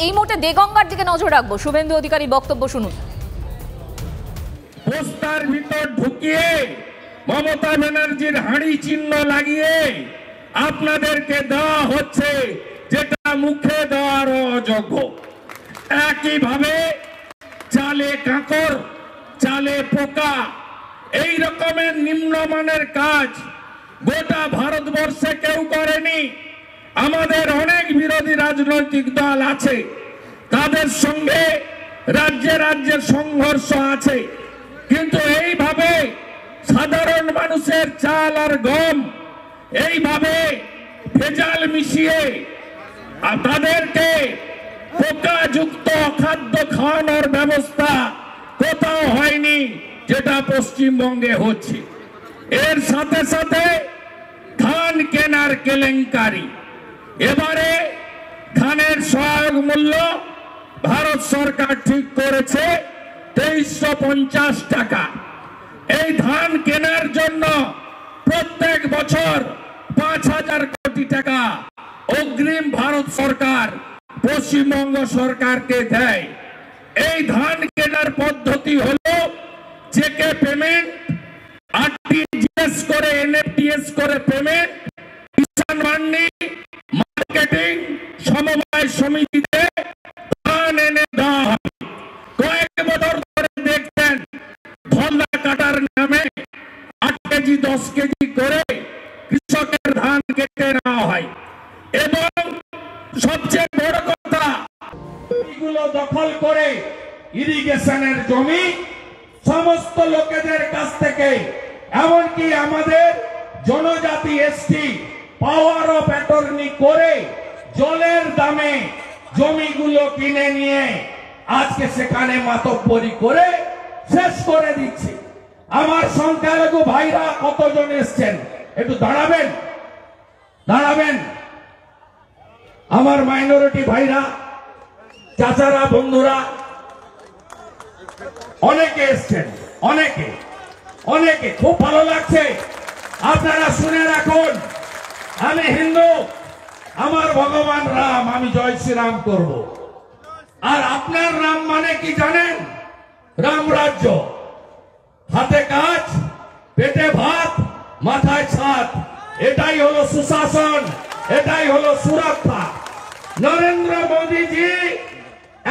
এই মুহূর্তে দেগঙ্গার দিকে নজর রাখবো। শুভেন্দু অধিকারী বক্তব্য শুনুন। পোস্টার ভিতর ঢুকিয়ে মমতা ব্যানার্জির হাঁড়ি চিহ্ন লাগিয়ে আপনাদেরকে দেওয়া হচ্ছে যেটা মুখে দেওয়ার অযোগ্য। একইভাবে চালে কাঁকর, চালে পোকা, এই রকমের নিম্নমানের কাজ গোটা ভারতবর্ষে কেউ করেনি। আমাদের অনেক বিরোধী রাজনৈতিক দল আছে, তাদের সঙ্গে রাজ্যে রাজ্যে সংঘর্ষ আছে, কিন্তু এইভাবে সাধারণ মানুষের চাল আর গম এইভাবে ভেজাল মিশিয়ে তাদেরকে পোকাযুক্ত খাদ্য খাওয়ানোর ব্যবস্থা কোথাও হয়নি, যেটা পশ্চিমবঙ্গে হচ্ছে। এর সাথে সাথে ধান কেনার কেলেঙ্কারি। এবারে ধানের সহায়ক মূল্য ভারত সরকার ঠিক করেছে 2350 টাকা। এই ধান কেনার জন্য প্রত্যেক বছর 5000 কোটি টাকা অগ্রিম ভারত সরকার পশ্চিমবঙ্গ সরকারকে দেয়। এই ধান কেনার পদ্ধতি হলো চেকে পেমেন্ট, আরটিজিএস করে, এনএফটিএস করে পেমেন্ট, কিষাণ মান্ডি, মার্কেটিং সমবায় সমিতিতে ধান এনে দেওয়া হবে। কয়েক বছর ধরে দেখছেন ধন্দা কাটার নামে 8 কেজি 10 কেজি করে কৃষকের ধান কেটে নেওয়া হয়। এবং সবচেয়ে বড় কথা, এগুলো দখল করে ইরিগেশনের জমি সমস্ত লোকেদের কাছ থেকে, এমনকি আমাদের জনজাতি এসটি পাওয়ার অফ অ্যাটর্নি করে জলের দামে জমিগুলো কিনে নিয়ে আজকে সেখানে মাতব্বরি করে শেষ করে দিচ্ছে। আমার সংখ্যালঘু ভাইরা কতজন এসছেন একটু দাঁড়াবেন, দাঁড়াবেন। আমার মাইনরিটি ভাইরা, চাচারা, বন্ধুরা অনেকে এসছেন, অনেকে অনেকে, খুব ভালো লাগছে। আপনারা শুনে রাখুন, আমি হিন্দু, আমার ভগবান রাম, আমি জয় শ্রীরাম করব। আর আপনার রাম মানে কি জানেন? রাম রাজ্য, হাতে কাজ, পেটে ভাত, মাথায় ছাদ, এটাই হলো সুশাসন, এটাই হলো সুরক্ষা। নরেন্দ্র মোদীজি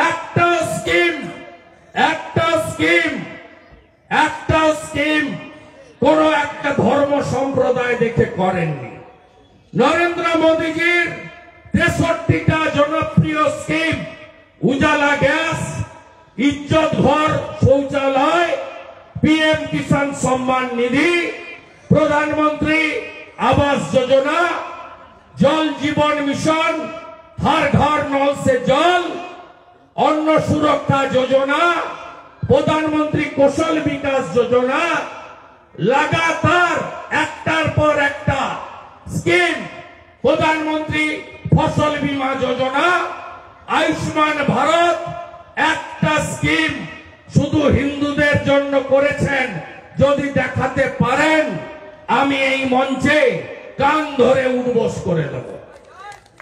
একটা স্কিম কোন একটা ধর্ম সম্প্রদায় দেখে করেননি। নরেন্দ্র মোদীজির 63টা জনপ্রিয় স্কিম, উজালা গ্যাস, ইজ্জত ঘর শৌচালয়, পিএম কিষাণ সম্মান নিধি, প্রধানমন্ত্রী আবাস যোজনা, জল জীবন মিশন, हर घर नल से जल, अन्न सुरक्षा योजना, प्रधानमंत्री कौशल विकास योजना, लगातार एकटार पर एकटा स्कीम, प्रधानमंत्री फसल बीमा योजना, आयुष्मान भारत एकटा स्कीम शुधु हिंदुदेर जन्य करेছেন। যদি দেখাতে পারেন আমি এই মঞ্চে কান ধরে উঠবোস করে দেব।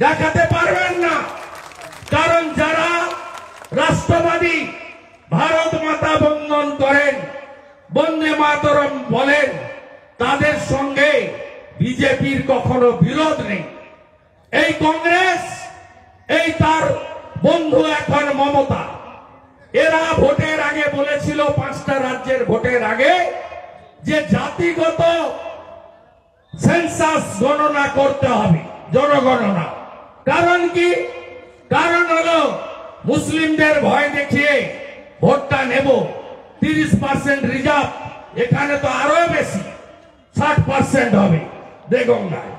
দেখাতে পারবেন না, কারণ যারা রাষ্ট্রবাদী ভারত মাতা বন্দন করেন, বন্দে মাতরম বলেন, তাদের সঙ্গে বিজেপির কখনো বিরোধ নেই। এই কংগ্রেস, এই তার বন্ধু এখন মমতা, এরা ভোটের আগে বলেছিল, 5টা রাজ্যের ভোটের আগে, যে জাতিগত সেন্সাস গণনা করতে হবে, জনগণনা। কারণ কি? কারণ হলো মুসলিমদের ভয় দেখিয়ে ভোটটা নেব, 30% রিজার্ভ, এখানে তো আরো বেশি 60% হবে দেগঙ্গায়।